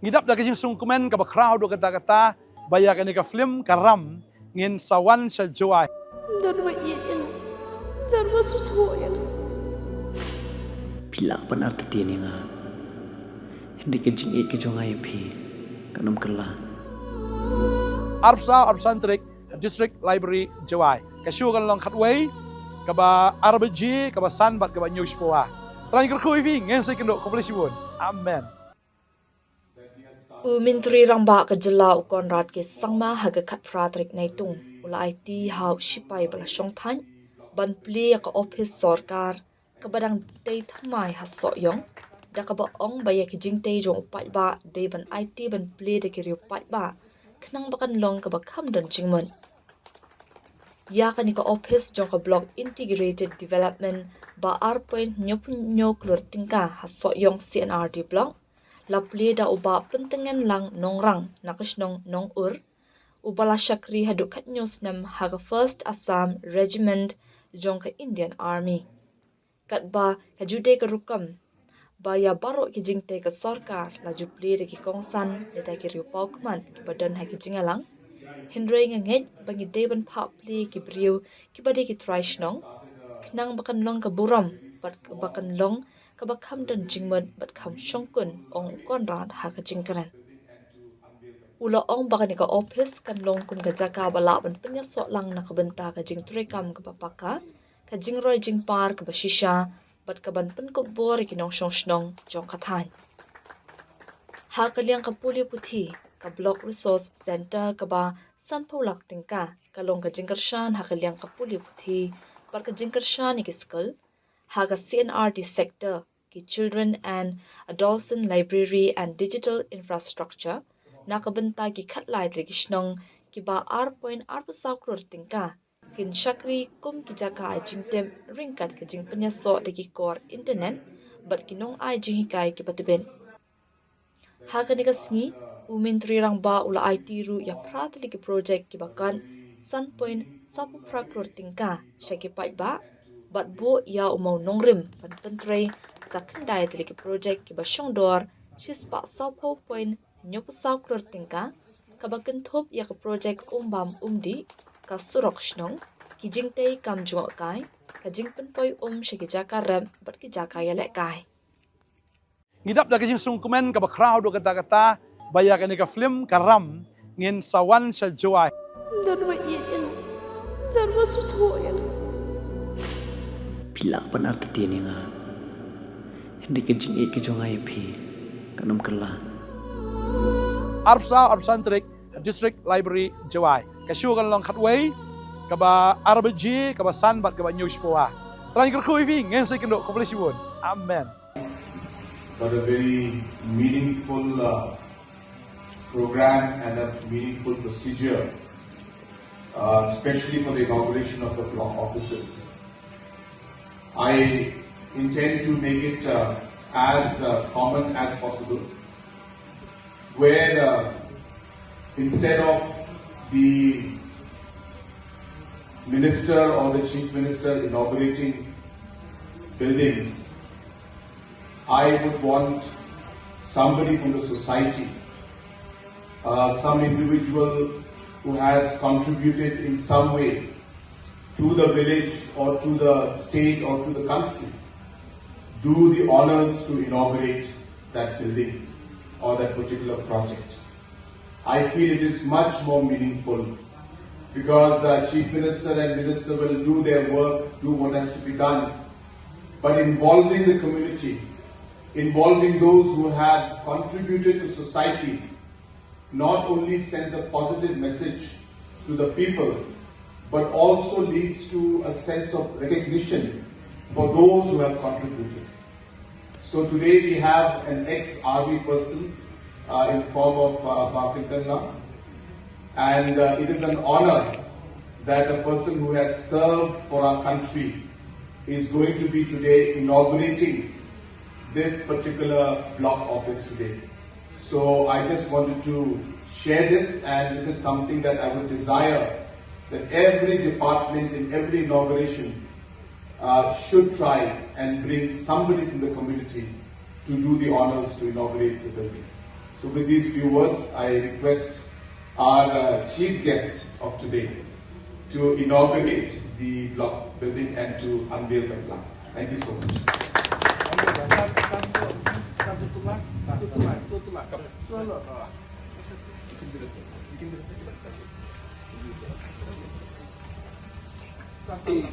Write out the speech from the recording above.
Ngidap da kajing sungkumen ka bakraw do kata-kata baya ka ni ka film karam ngin sawan sa juai. Dan wa iin. Dan wa Sohiong. Pila pan arti tiani nga. Hindi kajing ik kajong pi kanam kala. Arpsan trik district library juai. Kasyu kan long khatway ka ba RBG ka ba sanbat ka ba news poa. Trying kerkui vi ngin sa kendo komplisibun. Amen. Menteri rangba ke jela ukon rat ke sangma haga khat pratrik naitung ula aiti hau shipai bala shongthait ban plie ka office sarkar ka badang dei thamai ha Sohiong da ka ba ong baya ke jingtei jong upai ba dei ban aiti ban plie de ke riu pai ba khnang bakan long ka ba kham dan jingman ya ka ni ka office jong ka block integrated development ba R.nyok klur tingka ha Sohiong CNRD block la plie da uba pentengan lang nongrang nakasnong nong ubala shakri hadu katnyos nam haga first Assam regiment jongka Indian Army katba kajude ka rukam baya barok ki jingte ka sarkar la ju plie de ki kongsan de da ki riu pau kman ki badan ha ki jingalang hindre nget bangi deban pa plie ki briu ki bade ki traishnong knang bakan long ka buram bat bakan long kabakam dan jingmad bat kam shongkun ong konrad ha ka jingkaran ula ong bakani ka office kan long kun ga jaka bala ban penya so lang na kabenta ka jing trekam ka papaka ka jingroi jingpar ka bashisha bat ka ban pen ko bor ki nong shongshnong jong kathan ha ka liang ka puli puthi ka block resource center ka ba sanpolak tingka ka long ka jingkarshan ha ka liang ka puli puthi par ka jingkarshan ki school ha ka CNRD sector ki Children and Adolescent Library and Digital Infrastructure nakabenta ki khatlai regishnong ki ba R.R crore tingka kin shakri kum ki jaka jingtem ringkat ka jingpanya so de ki core internet bat kinong ai jinghikai ki batben ha ka ni ka sngi menteri rangba ula aiti ru ya pratli ki project ki bakan sapu crore tingka shaki pai ba bat bo ya umau nongrim pan pentrei sakandai teliki project ki basyongdor shispa saupo point nyopusau klur tingka kabakan thop ya ka project umbam umdi ka surok shnong ki jingtei kam jungok kai ka jingpen poi shiki jaka ram bat ki jaka ya lek kai Ngidap da kajing sungkumen ka bakraw do kata-kata baya ka ni ka film karam ngin sawan sa juai. Dan wa iin. Dan wa Sohiong. Pila pan arti tiani nga. Hindi kajing ik kajong pi kanam kala. Arpsan trik district library juai. Kasyu kan long khatway ka ba RBG ka ba sanbat ka ba news poa. Trying kerkui vi ngin sa kendo komplisibun. Amen. But a very meaningful program and a meaningful procedure, especially for the inauguration of the block offices. I intend to make it as common as possible, where instead of the minister or the chief minister inaugurating buildings, I would want somebody from the society, some individual who has contributed in some way to the village or to the state or to the country, do the honors to inaugurate that building or that particular project. I feel it is much more meaningful because Chief Minister and Minister will do their work, do what has to be done, but involving the community, involving those who have contributed to society, not only sends a positive message to the people, but also leads to a sense of recognition for those who have contributed. So today we have an ex-army person in form of Bakintalla, and it is an honor that a person who has served for our country is going to be today inaugurating this particular block office today. So I just wanted to share this, and this is something that I would desire that every department in every inauguration should try and bring somebody from the community to do the honors to inaugurate the building. So with these few words, I request our chief guest of today to inaugurate the block building and to unveil the plaque. Thank you so much. Hey,